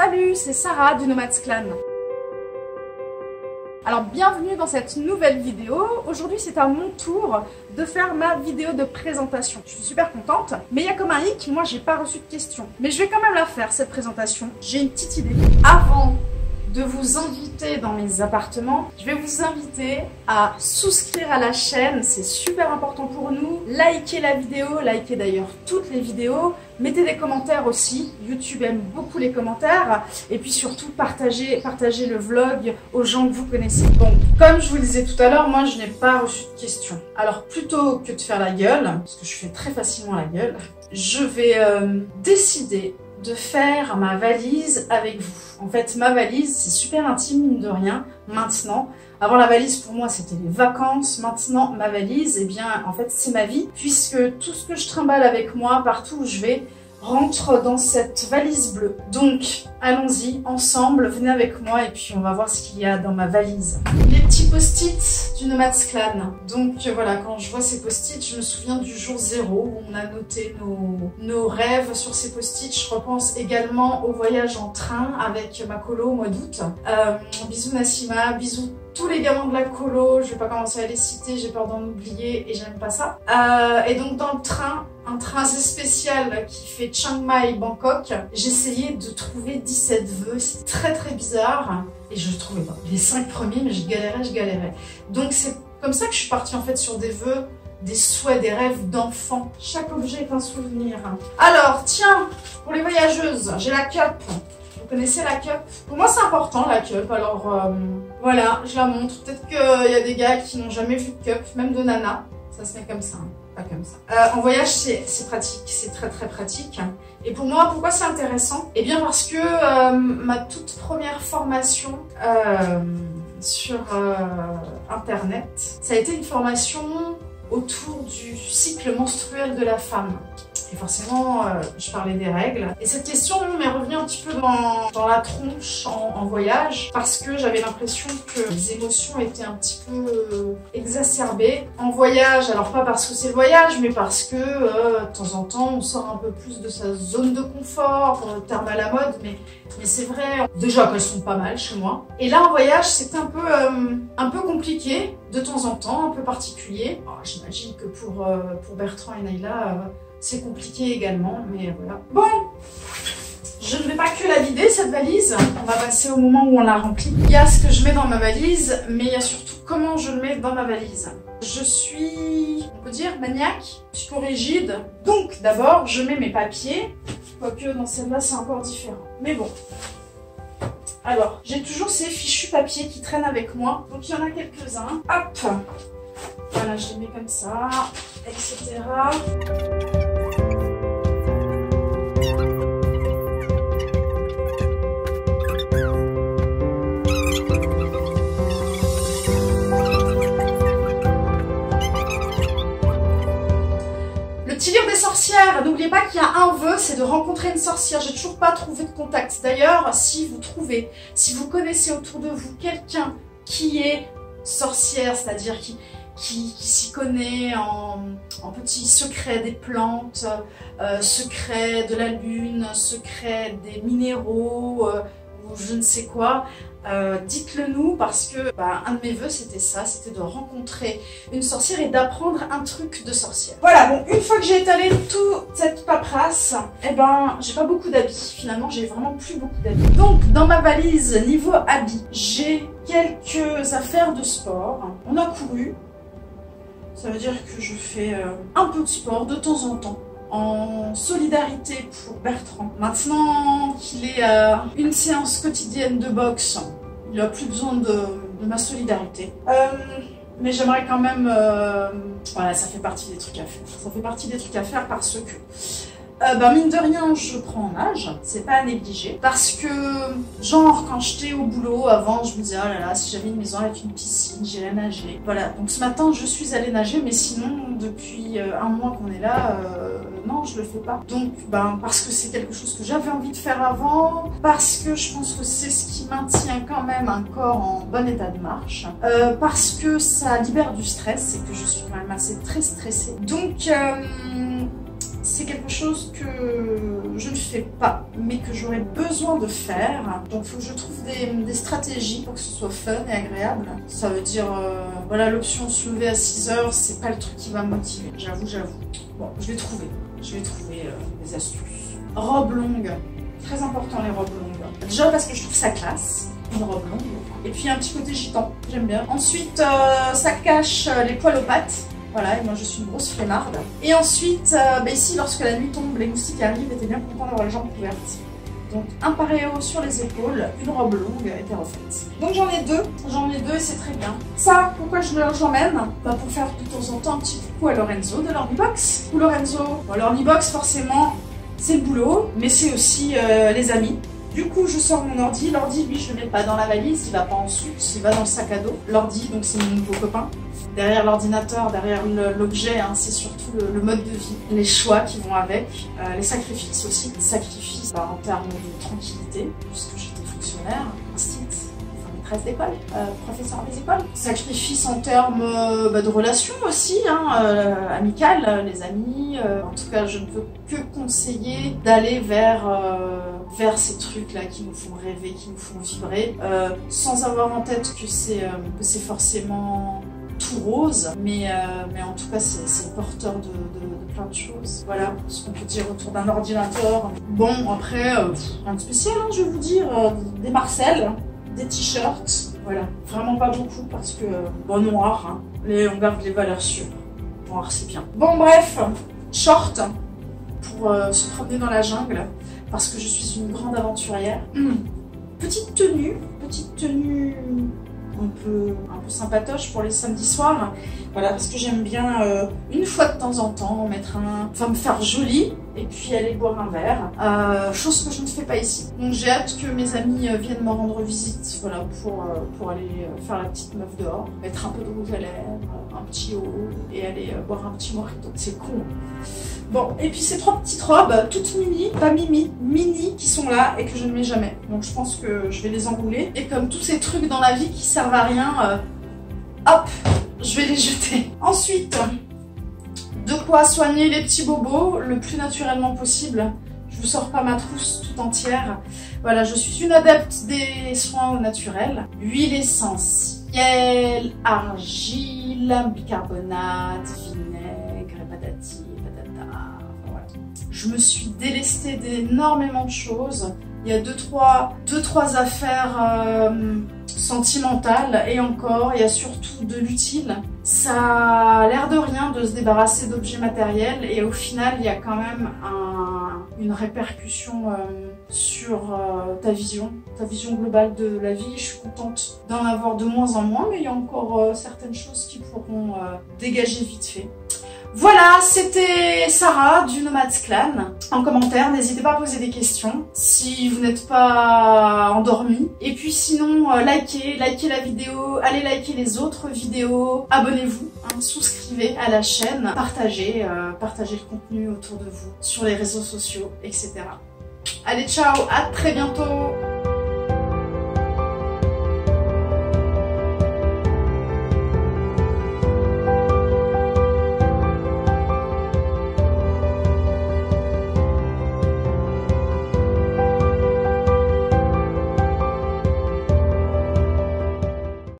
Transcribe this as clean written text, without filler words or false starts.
Salut, c'est Sarah du Nomads Clan. Alors bienvenue dans cette nouvelle vidéo. Aujourd'hui c'est à mon tour de faire ma vidéo de présentation. Je suis super contente, mais il y a comme un hic, moi j'ai pas reçu de questions. Mais je vais quand même la faire cette présentation, j'ai une petite idée. Avant de vous inviter dans mes appartements, je vais vous inviter à souscrire à la chaîne, c'est super important pour nous. Likez la vidéo, likez d'ailleurs toutes les vidéos, mettez des commentaires aussi, YouTube aime beaucoup les commentaires, et puis surtout partagez le vlog aux gens que vous connaissez. Bon, comme je vous le disais tout à l'heure, moi je n'ai pas reçu de questions. Alors plutôt que de faire la gueule, parce que je fais très facilement la gueule, je vais décider de faire ma valise avec vous. En fait, ma valise, c'est super intime, mine de rien, maintenant. Avant, la valise, pour moi, c'était les vacances. Maintenant, ma valise, eh bien, en fait, c'est ma vie. Puisque tout ce que je trimballe avec moi, partout où je vais, rentre dans cette valise bleue. Donc, allons-y, ensemble, venez avec moi et puis on va voir ce qu'il y a dans ma valise. Les petits post-it du Nomads Clan. Donc voilà, quand je vois ces post-it, je me souviens du jour 0 où on a noté nos rêves sur ces post-it. Je repense également au voyage en train avec ma colo au mois d'août. Bisous Nassima, bisous tous les gamins de la colo, je vais pas commencer à les citer, j'ai peur d'en oublier et j'aime pas ça. Et donc dans le train, un train assez spécial qui fait Chiang Mai, Bangkok, j'essayais de trouver 17 vœux, c'est très bizarre et je ne trouvais pas. Les 5 premiers, mais je galérais. Donc c'est comme ça que je suis partie en fait sur des vœux, des souhaits, des rêves d'enfants. Chaque objet est un souvenir. Alors tiens, pour les voyageuses, j'ai la cup. Vous connaissez la cup? Pour moi c'est important la cup, alors voilà, je la montre. Peut-être qu'il y a des gars qui n'ont jamais vu de cup, même de nana. Ça se met comme ça, hein. Pas comme ça. En voyage c'est pratique, c'est très pratique. Et pour moi, pourquoi c'est intéressant? Eh bien parce que ma toute première formation sur internet, ça a été une formation autour du cycle menstruel de la femme. Et forcément, je parlais des règles. Et cette question m'est revenue un petit peu dans la tronche en voyage, parce que j'avais l'impression que les émotions étaient un petit peu exacerbées en voyage. Alors pas parce que c'est le voyage, mais parce que de temps en temps, on sort un peu plus de sa zone de confort, terme à la mode, mais c'est vrai. Déjà qu'elles sont pas mal chez moi. Et là, en voyage, c'était un peu compliqué, de temps en temps, un peu particulier. J'imagine que pour Bertrand et Naïla, c'est compliqué également, mais voilà. Bon, je ne vais pas que la vider, cette valise. On va passer au moment où on la remplit. Il y a ce que je mets dans ma valise, mais il y a surtout comment je le mets dans ma valise. Je suis, on peut dire, maniaque, psychorigide. Donc, d'abord, je mets mes papiers. Quoique, dans celle-là, c'est encore différent. Mais bon. Alors, j'ai toujours ces fichus papiers qui traînent avec moi. Donc, il y en a quelques-uns. Hop! Voilà, je les mets comme ça, etc. Le petit livre des sorcières, n'oubliez pas qu'il y a un vœu, c'est de rencontrer une sorcière. J'ai toujours pas trouvé de contact. D'ailleurs, si vous connaissez autour de vous quelqu'un qui est sorcière, c'est-à-dire qui s'y connaît en petits secrets des plantes, secrets de la lune, secrets des minéraux, ou je ne sais quoi, dites-le nous, parce que un de mes vœux c'était ça, c'était de rencontrer une sorcière et d'apprendre un truc de sorcière. Voilà, bon, une fois que j'ai étalé toute cette paperasse, eh ben j'ai pas beaucoup d'habits, finalement j'ai vraiment plus beaucoup d'habits. Donc dans ma valise niveau habits, j'ai quelques affaires de sport. On a couru. Ça veut dire que je fais un peu de sport de temps en temps, en solidarité pour Bertrand. Maintenant qu'il est à une séance quotidienne de boxe, il n'a plus besoin de ma solidarité. Mais j'aimerais quand même... voilà, ça fait partie des trucs à faire. Ça fait partie des trucs à faire parce que... mine de rien, je prends en âge, c'est pas à négliger. Parce que, genre, quand j'étais au boulot, avant, je me disais, oh là là, si j'avais une maison avec une piscine, j'irais nager. Voilà, donc ce matin, je suis allée nager, mais sinon, depuis un mois qu'on est là, non, je le fais pas. Donc, parce que c'est quelque chose que j'avais envie de faire avant, parce que je pense que c'est ce qui maintient quand même un corps en bon état de marche, parce que ça libère du stress, et que je suis quand même assez très stressée. Donc, c'est quelque chose que je ne fais pas, mais que j'aurais besoin de faire. Donc il faut que je trouve des stratégies pour que ce soit fun et agréable. Ça veut dire, voilà, l'option se lever à 6 h, c'est pas le truc qui va me motiver, j'avoue. Bon, je vais trouver des astuces. Robe longue, très important les robes longues. Déjà parce que je trouve ça classe, une robe longue. Et puis un petit côté gitan, j'aime bien. Ensuite, ça cache les poils aux pattes. Voilà, et moi je suis une grosse flemmarde. Et ensuite, ici, lorsque la nuit tombe, les moustiques arrivent, j'étais bien content d'avoir les jambes couvertes. Donc un paréo sur les épaules, une robe longue était refaite. Donc j'en ai deux et c'est très bien. Ça, pourquoi j'emmène? Pour faire de temps en temps un petit coucou à Lorenzo de l'Ornibox. Coucou Lorenzo. Bon, l'Ornibox forcément, c'est le boulot, mais c'est aussi les amis. Du coup, je sors mon ordi. L'ordi, lui, je le mets pas dans la valise, il va pas ensuite, il va dans le sac à dos. L'ordi, donc c'est mon nouveau copain. Derrière l'ordinateur, derrière l'objet, hein, c'est surtout le mode de vie, les choix qui vont avec, les sacrifices aussi. Sacrifices en termes de tranquillité, puisque j'étais fonctionnaire, maîtresse d'école, professeur des écoles. Sacrifices en termes de relations aussi, hein, amicales, les amis. En tout cas, je ne peux que conseiller d'aller vers ces trucs-là qui nous font rêver, qui nous font vibrer, sans avoir en tête que c'est forcément tout rose, mais en tout cas c'est porteur de plein de choses. Voilà ce qu'on peut dire autour d'un ordinateur. Bon, après, rien de spécial, hein, je vais vous dire, des Marcel, des t-shirts, voilà, vraiment pas beaucoup parce que, bon, noir, hein, on garde les valeurs sûres, noir c'est bien. Bon bref, short pour se promener dans la jungle, parce que je suis une grande aventurière. Petite tenue un peu sympatoche pour les samedis soirs. Voilà, parce que j'aime bien une fois de temps en temps me faire jolie et puis aller boire un verre. Chose que je ne fais pas ici. Donc j'ai hâte que mes amis viennent me rendre visite, voilà, pour aller faire la petite meuf dehors, mettre un peu de rouge à lèvres, un petit haut et aller boire un petit mojito. C'est con. Bon, et puis ces 3 petites robes, toutes mini, pas mini, qui sont là et que je ne mets jamais. Donc je pense que je vais les enrouler. Et comme tous ces trucs dans la vie qui servent à rien, hop, je vais les jeter. Ensuite, de quoi soigner les petits bobos le plus naturellement possible. Je vous sors pas ma trousse tout entière. Voilà, je suis une adepte des soins au naturel. Huile essentielle, argile, bicarbonate, vinaigre, patati. Voilà. Je me suis délestée d'énormément de choses. Il y a deux, trois affaires sentimentales et encore, il y a surtout de l'utile. Ça a l'air de rien de se débarrasser d'objets matériels et au final, il y a quand même une répercussion sur ta vision globale de la vie. Je suis contente d'en avoir de moins en moins, mais il y a encore certaines choses qui pourront dégager vite fait. Voilà, c'était Sarah du Nomads Clan. En commentaire, n'hésitez pas à poser des questions si vous n'êtes pas endormi. Et puis sinon, likez la vidéo, allez liker les autres vidéos, abonnez-vous, hein, souscrivez à la chaîne, partagez le contenu autour de vous, sur les réseaux sociaux, etc. Allez, ciao, à très bientôt!